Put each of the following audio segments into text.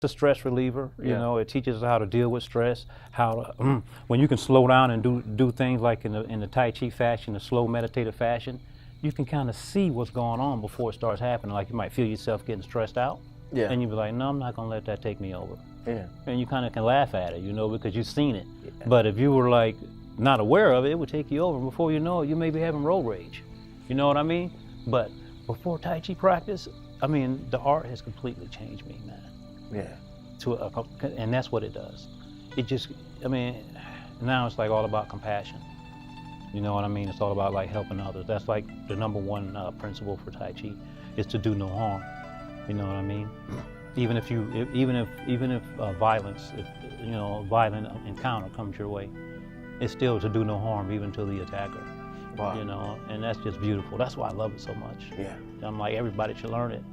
a stress reliever. You Yeah. know, it teaches us how to deal with stress, how to, when you can slow down and do things like in the Tai Chi fashion, the slow meditative fashion, you can kind of see what's going on before it starts happening. Like you might feel yourself getting stressed out, Yeah. and you be like, no, I'm not gonna let that take me over. Yeah. And you kind of can laugh at it, you know, because you've seen it. Yeah. But if you were like not aware of it, it would take you over. Before you know it, you may be having road rage. You know what I mean? But before Tai Chi practice, I mean, the art has completely changed me, man. Yeah. And that's what it does. It just, I mean, now it's like all about compassion. You know what I mean? It's all about like helping others. That's like the number one principle for Tai Chi, is to do no harm. You know what I mean? Even if violence, if you know, violent encounter comes your way, it's still to do no harm, even to the attacker. Wow. You know, and that's just beautiful. That's why I love it so much. Yeah. I'm like, everybody should learn it.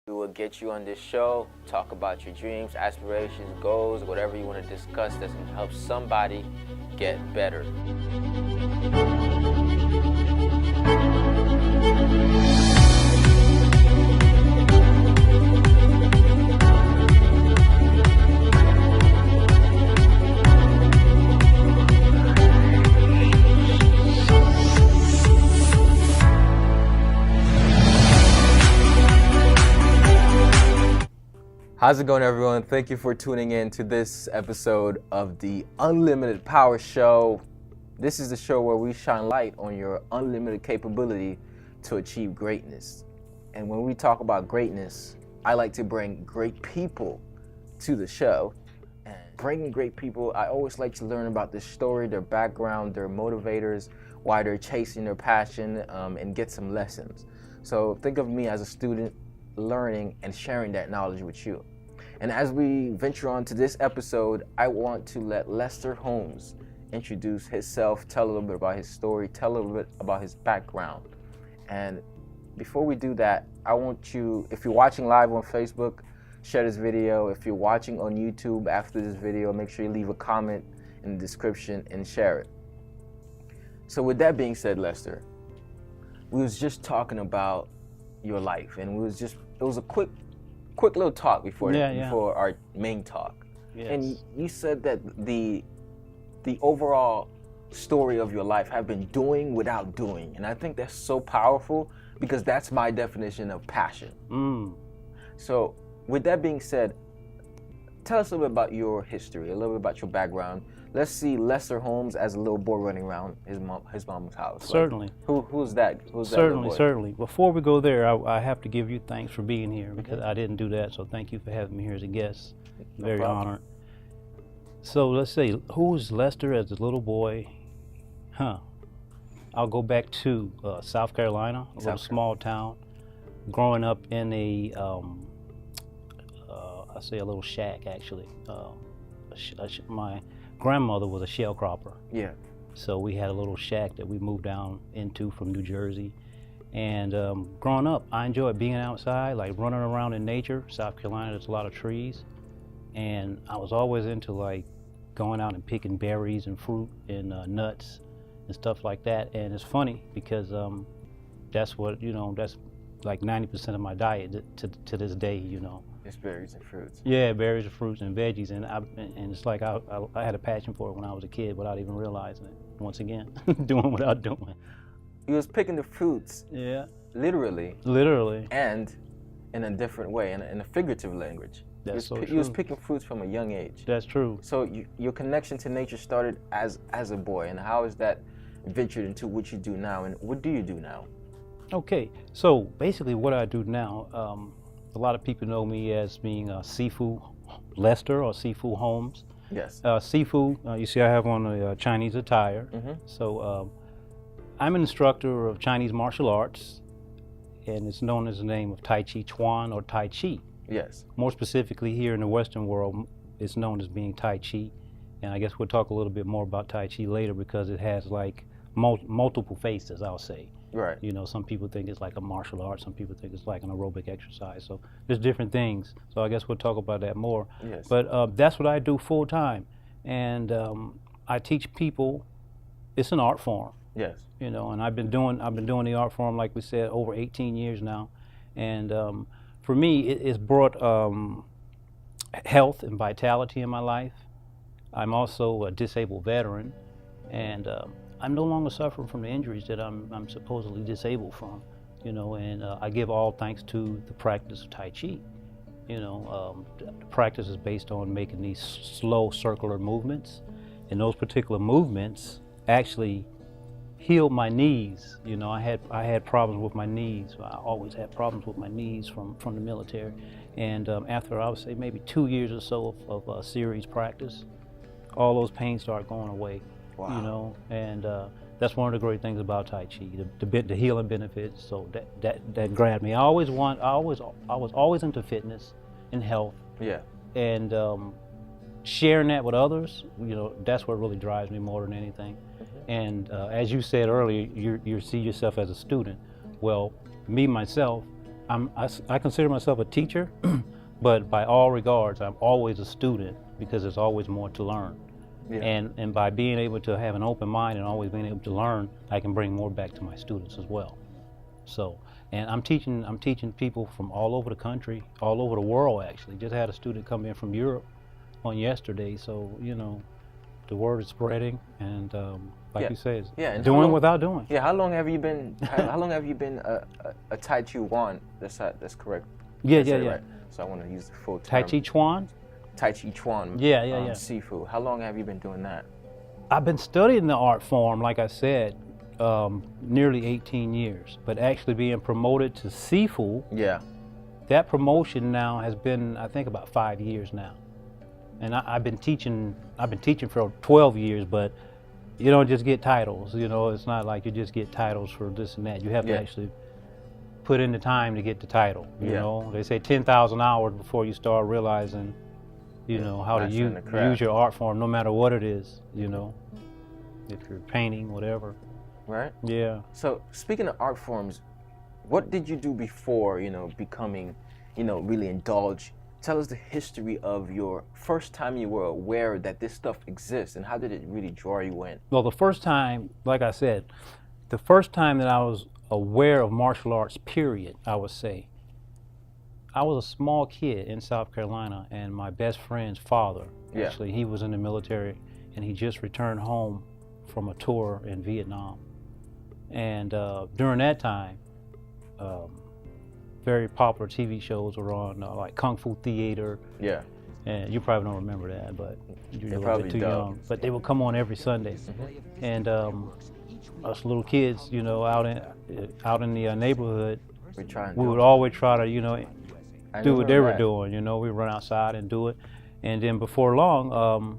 We will get you on this show, talk about your dreams, aspirations, goals, whatever you want to discuss that's going to help somebody get better. How's it going, everyone? Thank you for tuning in to this episode of the Unlimited Power Show. This is the show where we shine light on your unlimited capability to achieve greatness. And when we talk about greatness, I like to bring great people to the show. And bringing great people, I always like to learn about their story, their background, their motivators, why they're chasing their passion, and get some lessons. So think of me as a student learning and sharing that knowledge with you. And as we venture on to this episode, I want to let Lester Holmes introduce himself, tell a little bit about his story, tell a little bit about his background. And before we do that, I want you, if you're watching live on Facebook, share this video. If you're watching on YouTube after this video, make sure you leave a comment in the description and share it. So with that being said, Lester, we was just talking about your life, and it was a quick little talk before our main talk. Yes. And you said that the overall story of your life have been doing without doing, and I think that's so powerful because that's my definition of passion. So with that being said, tell us a little bit about your history, a little bit about your background. Let's see Lester Holmes as a little boy running around his mom's house. Certainly. Like, who's that? Certainly. Before we go there, I have to give you thanks for being here because I didn't do that. So thank you for having me here as a guest. Very honored. So let's say, who was Lester as a little boy? I'll go back to South Carolina, a little small town. Growing up in a, I say a little shack actually. My grandmother was a sharecropper. Yeah. So we had a little shack that we moved down into from New Jersey. And growing up, I enjoyed being outside, like running around in nature. South Carolina, there's a lot of trees. And I was always into like going out and picking berries and fruit and nuts and stuff like that. And it's funny because that's what, you know, that's like 90% of my diet to this day, you know. It's berries and fruits. Yeah, berries and fruits and veggies, and it's like I had a passion for it when I was a kid without even realizing it. Once again, doing without doing. You was picking the fruits. Yeah. Literally. Literally. And in a different way, in a figurative language. That's so true. You was picking fruits from a young age. That's true. So your connection to nature started as a boy, and how is that ventured into what you do now, and what do you do now? Okay, so basically what I do now, a lot of people know me as being Sifu Lester or Sifu Holmes. Yes. Sifu, you see I have on a Chinese attire. So I'm an instructor of Chinese martial arts, and it's known as the name of Tai Chi Chuan or Tai Chi. Yes. More specifically here in the Western world, it's known as being Tai Chi. And I guess we'll talk a little bit more about Tai Chi later because it has like multiple faces, I'll say. Right. You know, some people think it's like a martial art, some people think it's like an aerobic exercise. So there's different things. So I guess we'll talk about that more. Yes. But that's what I do full time. And I teach people, it's an art form. Yes. You know, and I've been doing the art form, like we said, over 18 years now, and for me, it's brought health and vitality in my life. I'm also a disabled veteran, and I'm no longer suffering from the injuries that I'm supposedly disabled from. You know, and I give all thanks to the practice of Tai Chi. You know, the practice is based on making these slow circular movements, and those particular movements actually healed my knees. You know, I had problems with my knees. I always had problems with my knees from the military, and after I would say maybe 2 years or so of series practice, all those pains start going away. Wow. You know, and that's one of the great things about Tai Chi, the healing benefits. So that grabbed me. I was always into fitness and health. Yeah. And sharing that with others, you know, that's what really drives me more than anything. And as you said earlier, you see yourself as a student. Well, me myself, I consider myself a teacher, but by all regards, I'm always a student because there's always more to learn. Yeah. And by being able to have an open mind and always being able to learn, I can bring more back to my students as well. So, and I'm teaching people from all over the country, all over the world actually. Just had a student come in from Europe on yesterday, so you know, the word is spreading, and like you said, and doing without doing. Yeah, how long have you been? How long have you been a Tai Chi Quan? That's correct. Yeah. Right? So I want to use the full term. Tai Chi Chuan. Tai Chi Chuan. Yeah. Sifu. How long have you been doing that? I've been studying the art form, like I said, nearly 18 years, but actually being promoted to Sifu. Yeah. That promotion now has been, I think, about 5 years now. And I've been teaching for 12 years, but you don't just get titles. You know, it's not like you just get titles for this and that. You have to actually put in the time to get the title. You know, they say 10,000 hours before you start realizing, you know, how to use your art form, no matter what it is. You know, if you're painting, whatever. Right. Yeah. So speaking of art forms, what did you do before, you know, becoming, you know, really indulge? Tell us the history of your first time you were aware that this stuff exists, and how did it really draw you in? Well, the first time, like I said, the first time that I was aware of martial arts, period, I would say, I was a small kid in South Carolina, and my best friend's father, actually, he was in the military, and he just returned home from a tour in Vietnam. And during that time, very popular TV shows were on, like Kung Fu Theater. Yeah. And you probably don't remember that, but you're a little bit too don't. young. But they would come on every Sunday. And us little kids, you know, out in the neighborhood, we would always try to, you know, do what they were doing. You know, we run outside and do it. And then before long,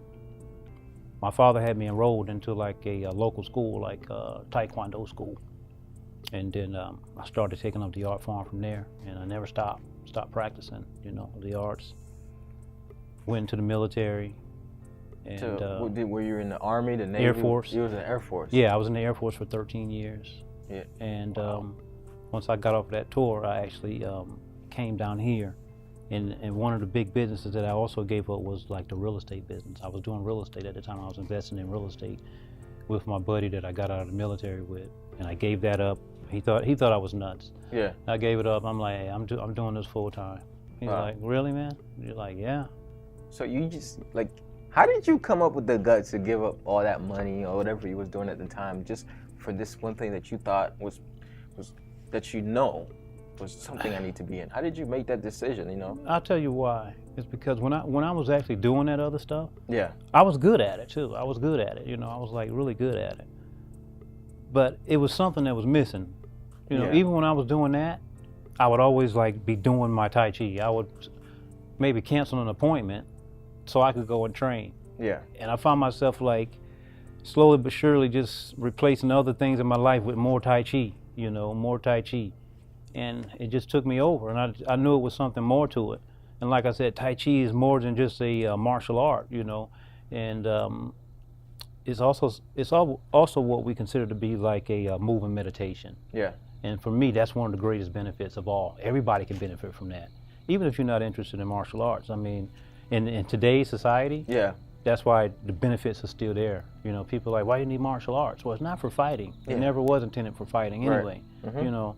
my father had me enrolled into like a local school, like Taekwondo school. And then I started taking up the art form from there, and I never stopped practicing, you know, the arts. Went into the military. And, so, were you in the Army, the Navy? Air Force. You was in the Air Force? Yeah, I was in the Air Force for 13 years. Yeah. And once I got off that tour, I actually came down here. And one of the big businesses that I also gave up was like the real estate business. I was doing real estate at the time. I was investing in real estate with my buddy that I got out of the military with, and I gave that up. He thought I was nuts. Yeah. I gave it up. I'm like, hey, I'm doing this full time. He's like, really, man? You're like, yeah. So you just like, how did you come up with the guts to give up all that money or whatever you was doing at the time just for this one thing that you thought was that you know was something I need to be in? How did you make that decision? You know. I'll tell you why. It's because when I was actually doing that other stuff, yeah, I was good at it too. I was good at it. You know, I was like really good at it. But it was something that was missing. You know, even when I was doing that, I would always like be doing my Tai Chi. I would maybe cancel an appointment so I could go and train. Yeah. And I found myself like slowly but surely just replacing other things in my life with more Tai Chi, you know, more Tai Chi. And it just took me over, and I knew it was something more to it. And like I said, Tai Chi is more than just a martial art, you know, and it's also what we consider to be like a moving meditation. Yeah. And for me, that's one of the greatest benefits of all. Everybody can benefit from that, even if you're not interested in martial arts. I mean, in today's society, that's why the benefits are still there. You know, people are like, why do you need martial arts? Well, it's not for fighting. Yeah. It never was intended for fighting Right. anyway. You know,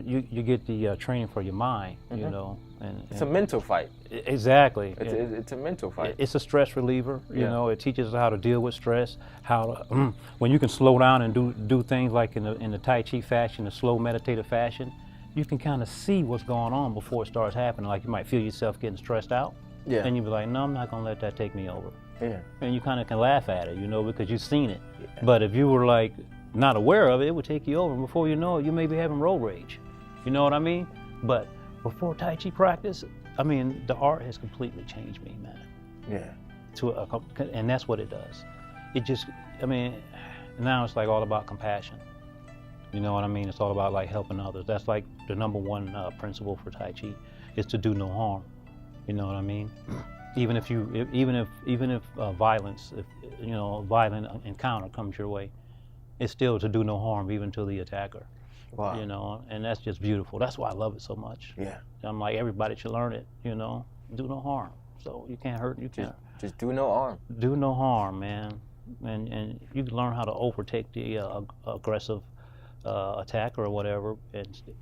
you get the training for your mind. You know, and It's a mental fight. exactly. It's a mental fight. It's a stress reliever. You Yeah. know, it teaches us how to deal with stress. How to, when you can slow down and do things like in the Tai Chi fashion, the slow meditative fashion, you can kind of see what's going on before it starts happening. Like you might feel yourself getting stressed out. Yeah. And you be like, no, I'm not gonna let that take me over. Yeah. And you kind of can laugh at it, you know, because you've seen it. Yeah. But if you were like not aware of it, it would take you over. Before you know it, you may be having road rage. You know what I mean? But before Tai Chi practice, I mean, the art has completely changed me, man. Yeah. And that's what it does. It just, I mean, now it's like all about compassion. You know what I mean? It's all about like helping others. That's like the number one principle for Tai Chi, is to do no harm. You know what I mean? Even if violence, if you know, a violent encounter comes your way, it's still to do no harm, even to the attacker. Wow. You know, and that's just beautiful. That's why I love it so much. Yeah. I'm like, everybody should learn it. You know, do no harm. So you can't hurt. You can't. Just do no harm. Do no harm, man. And you can learn how to overtake the aggressive attacker or whatever,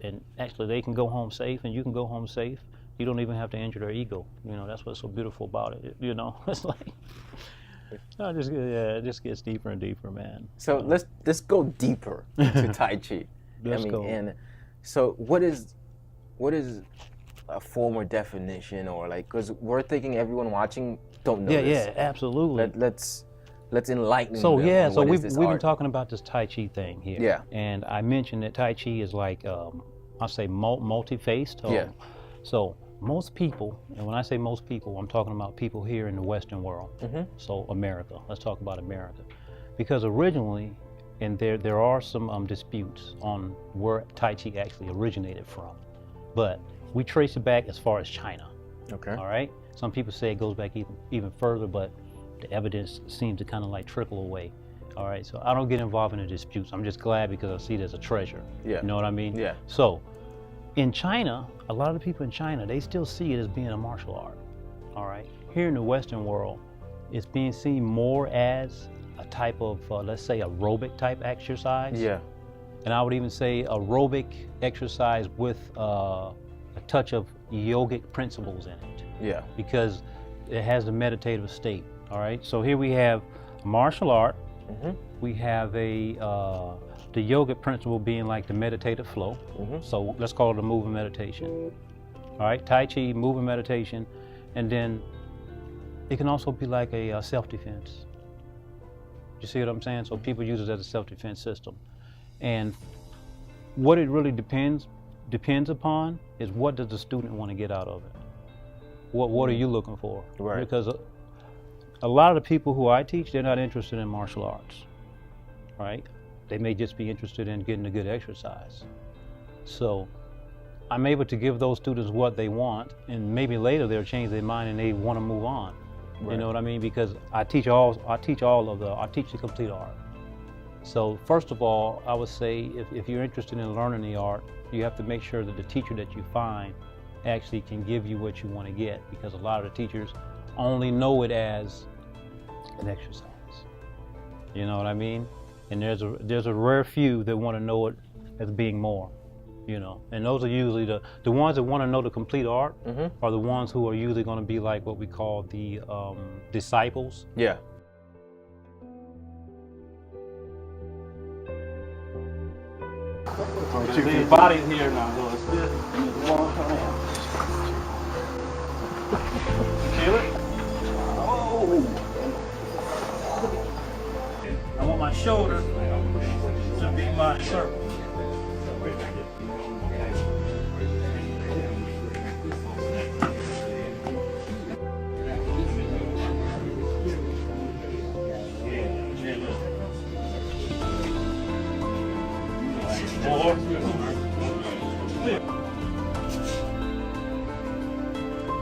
and actually they can go home safe, and you can go home safe. You don't even have to injure their ego. You know, that's what's so beautiful about it. You know, it's like, it just gets deeper and deeper, man. So let's go deeper into Tai Chi. Let's go. And so what is a formal definition, or like, because we're thinking everyone watching don't know this. Yeah, absolutely. Let's enlighten So them yeah, on so what we've is this been art. talking about this Tai Chi thing here. Yeah. And I mentioned that Tai Chi is like, I'll say multi-faced. Yeah. So most people, and when I say most people, I'm talking about people here in the Western world. So America, let's talk about America. Because originally, and there are some disputes on where Tai Chi actually originated from. But we trace it back as far as China. Okay. All right? Some people say it goes back even further, but the evidence seems to kind of like trickle away. All right, so I don't get involved in the disputes. I'm just glad because I see it as a treasure. Yeah. You know what I mean? Yeah. So, in China, a lot of the people in China, they still see it as being a martial art. All right? Here in the Western world, it's being seen more as a type of, let's say, aerobic type exercise. Yeah. And I would even say aerobic exercise with a touch of yogic principles in it. Yeah. Because it has the meditative state. All right, so here we have martial art. We have the yogic principle being like the meditative flow. So let's call it a moving meditation. All right, Tai Chi, moving meditation, and then it can also be like a self-defense. You see what I'm saying? So people use it as a self-defense system, and what it really depends upon is what does the student want to get out of it. What are you looking for? Right. Because a lot of the people who I teach, they're not interested in martial arts, right? They may just be interested in getting a good exercise. So I'm able to give those students what they want, and maybe later they'll change their mind and they want to move on. Right. You know what I mean? Because I teach the complete art. So first of all, I would say if you're interested in learning the art, you have to make sure that the teacher that you find actually can give you what you want to get, because a lot of the teachers only know it as an exercise. You know what I mean? And there's a rare few that want to know it as being more, you know. And those are usually the ones that want to know the complete art are the ones who are usually going to be like what we call the disciples. Yeah. The body's here now, so it's this and it's long time. Feel it? Oh! I want my shoulder to be my circle.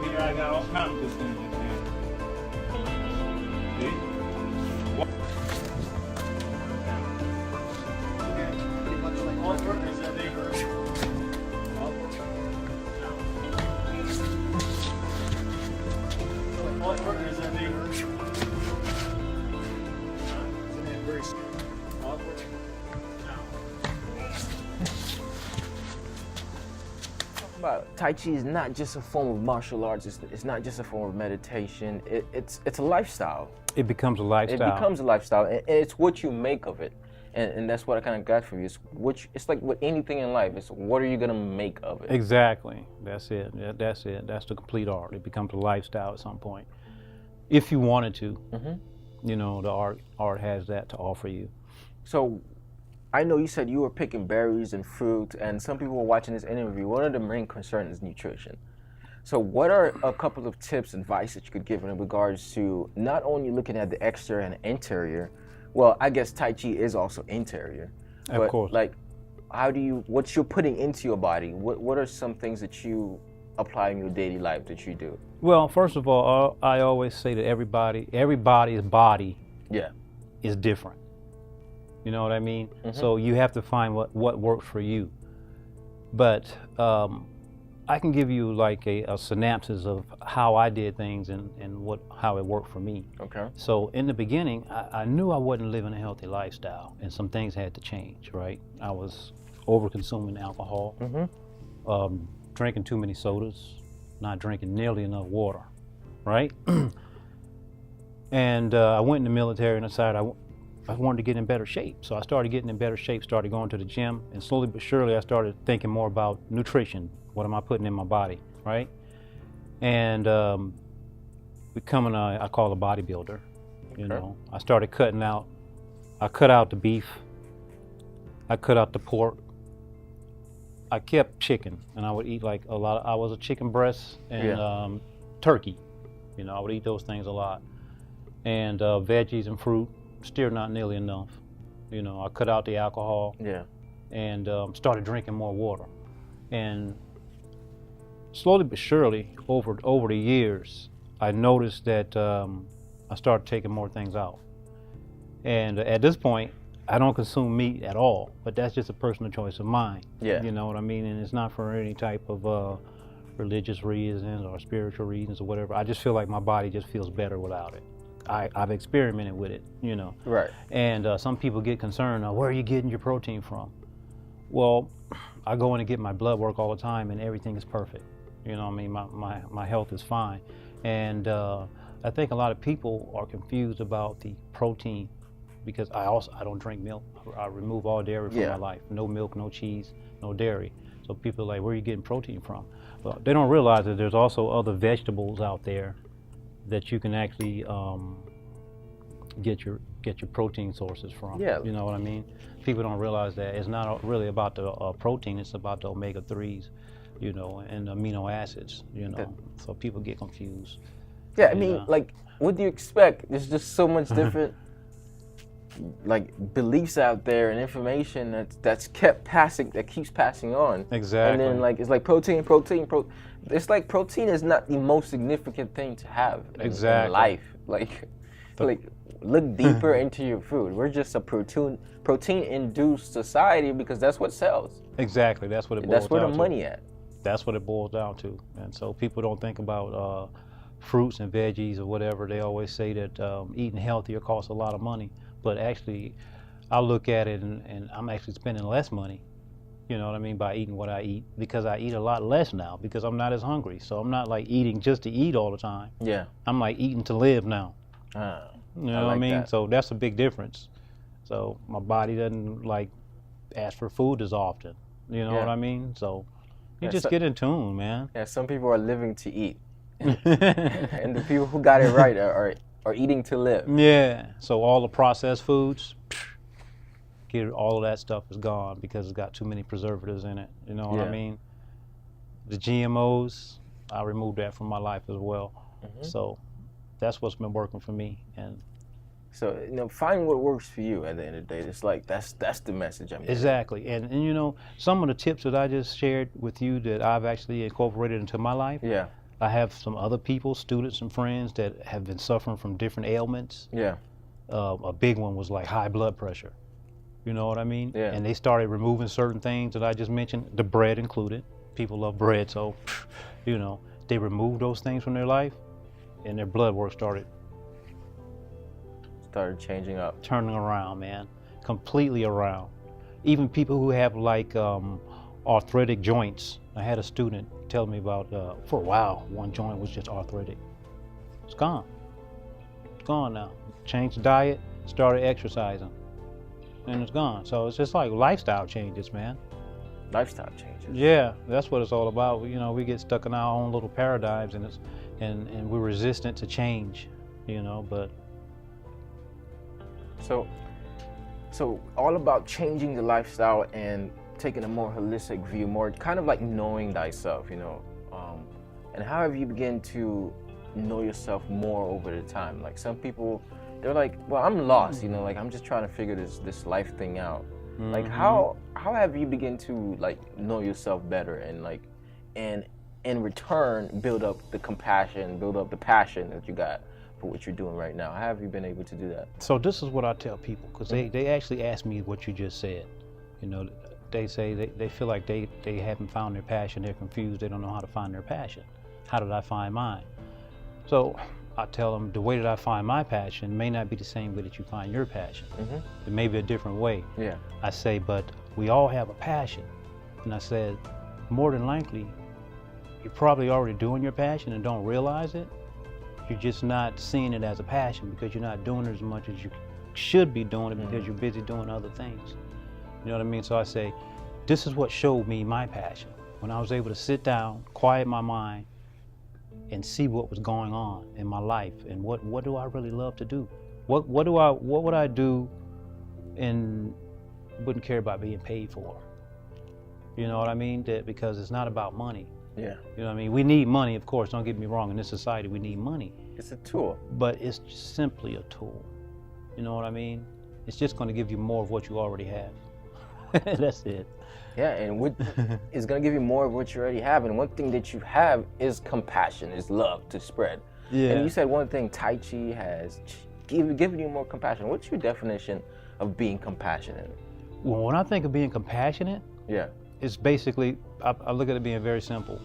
Here I got all kinds of good things in here. See? about Tai Chi is not just a form of martial arts. It's not just a form of meditation. It's a lifestyle. It becomes a lifestyle. It becomes a lifestyle, and it's what you make of it. And that's what I kind of got from you. It's like with anything in life. It's what are you gonna make of it? Exactly. That's it. That's it. That's the complete art. It becomes a lifestyle at some point, if you wanted to. You know, the art has that to offer you. So, I know you said you were picking berries and fruit, and some people were watching this interview. One of the main concerns is nutrition. So, what are a couple of tips, advice that you could give in regards to not only looking at the exterior and interior? Well, I guess Tai Chi is also interior. Of But course. like, what you're putting into your body? What are some things that you apply in your daily life that you do? Well, first of all, I always say that everybody's body Yeah. is different. You know what I mean? So you have to find what works for you. But I can give you like a synopsis of how I did things and how it worked for me. Okay. So in the beginning, I knew I wasn't living a healthy lifestyle, and some things had to change, right? I was over-consuming alcohol, drinking too many sodas, not drinking nearly enough water, right? And I went in the military and decided I wanted to get in better shape. So I started getting in better shape, started going to the gym, and slowly but surely I started thinking more about nutrition. What am I putting in my body, right? And becoming I call a bodybuilder, you know. I started I cut out the beef, I cut out the pork, I kept chicken, and I would eat like I was a chicken breast and turkey, you know, I would eat those things a lot. And veggies and fruit, still not nearly enough. You know, I cut out the alcohol and started drinking more water. And slowly but surely, over the years, I noticed that I started taking more things out. And at this point, I don't consume meat at all, but that's just a personal choice of mine. Yeah. You know what I mean? And it's not for any type of religious reasons or spiritual reasons or whatever. I just feel like my body just feels better without it. I've experimented with it, you know. Right. And some people get concerned, where are you getting your protein from? Well, I go in and get my blood work all the time, and everything is perfect. You know what I mean? My health is fine. And I think a lot of people are confused about the protein, because I don't drink milk. I remove all dairy from my life. No milk, no cheese, no dairy. So people are like, where are you getting protein from? Well, they don't realize that there's also other vegetables out there that you can actually get your protein sources from. Yeah. You know what I mean? People don't realize that it's not really about the protein, it's about the omega-3s, you know, and amino acids, you know. So people get confused. Yeah, I mean, like, what do you expect? There's just so much different like beliefs out there and information that keeps passing on. Exactly. And then like it's like protein. It's like protein is not the most significant thing to have in life. Like look deeper into your food. We're just a protein-induced society because that's what sells. Exactly. That's what it boils down to. That's where the money at. That's what it boils down to. And so people don't think about fruits and veggies or whatever. They always say that eating healthier costs a lot of money. But actually, I look at it and I'm actually spending less money, you know what I mean, by eating what I eat, because I eat a lot less now because I'm not as hungry. So I'm not like eating just to eat all the time. Yeah. I'm like eating to live now. You know what I mean? That. So that's a big difference. So my body doesn't like ask for food as often. You know what I mean? So you just get in tune, man. Yeah, some people are living to eat. And the people who got it right are eating to live. Yeah. So all the processed foods, all of that stuff is gone because it's got too many preservatives in it. You know what I mean? The GMOs, I removed that from my life as well. So that's what's been working for me. And so, you know, find what works for you at the end of the day. It's like that's the message I'm getting. Exactly. And you know, some of the tips that I just shared with you that I've actually incorporated into my life. Yeah. I have some other people, students and friends that have been suffering from different ailments. Yeah. A big one was like high blood pressure. You know what I mean? Yeah. And they started removing certain things that I just mentioned, the bread included. People love bread, so, you know, they removed those things from their life and their blood work started changing up. Turning around, man. Completely around. Even people who have like arthritic joints, I had a student tell me about, for a while, one joint was just arthritic. It's gone. It's gone now. Changed the diet, started exercising, and it's gone. So it's just like lifestyle changes, man. Lifestyle changes. Yeah, that's what it's all about. You know, we get stuck in our own little paradigms, and we're resistant to change, you know, but. So all about changing the lifestyle and taking a more holistic view, more kind of like knowing thyself, you know. And how have you begun to know yourself more over the time? Like some people, they're like, well, I'm lost, you know, like I'm just trying to figure this life thing out. Mm-hmm. Like how have you begun to like know yourself better and like, and in return build up the compassion, build up the passion that you got for what you're doing right now? How have you been able to do that? So this is what I tell people, because they actually ask me what you just said. You know, they say they feel like they haven't found their passion, they're confused, they don't know how to find their passion. How did I find mine? So I tell them the way that I find my passion may not be the same way that you find your passion. Mm-hmm. It may be a different way. Yeah. I say, but we all have a passion. And I said, more than likely, you're probably already doing your passion and don't realize it. You're just not seeing it as a passion because you're not doing it as much as you should be doing it because you're busy doing other things. You know what I mean? So I say, this is what showed me my passion. When I was able to sit down, quiet my mind, and see what was going on in my life and what do I really love to do? What would I do and wouldn't care about being paid for? You know what I mean? Because it's not about money. Yeah. You know what I mean? We need money, of course, don't get me wrong. In this society, we need money. It's a tool. But it's just simply a tool. You know what I mean? It's just going to give you more of what you already have. That's it. Yeah, and it's going to give you more of what you already have. And one thing that you have is compassion, is love to spread. Yeah. And you said one thing, Tai Chi has given you more compassion. What's your definition of being compassionate? Well, when I think of being compassionate, yeah, it's basically, I look at it being very simple.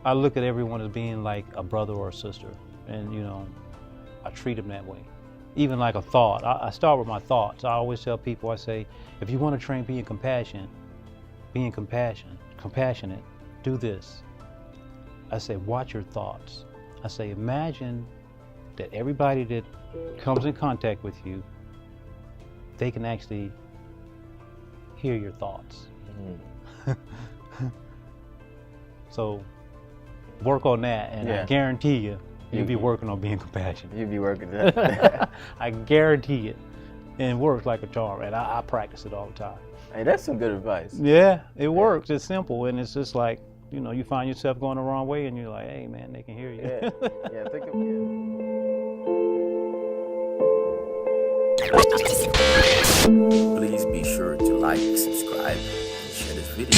I look at everyone as being like a brother or a sister. And, you know, I treat them that way. Even like a thought. I start with my thoughts. I always tell people, I say, if you want to train being compassionate, do this. I say, watch your thoughts. I say, imagine that everybody that comes in contact with you, they can actually hear your thoughts. Mm. So work on that, and I guarantee you'll be working on being compassionate. You'll be working that. I guarantee it. And it works like a charm, and I practice it all the time. Hey, that's some good advice. Yeah, it works. It's simple, and it's just like, you know, you find yourself going the wrong way, and you're like, hey, man, they can hear you. Yeah, think of it. Please be sure to like, subscribe, and share this video.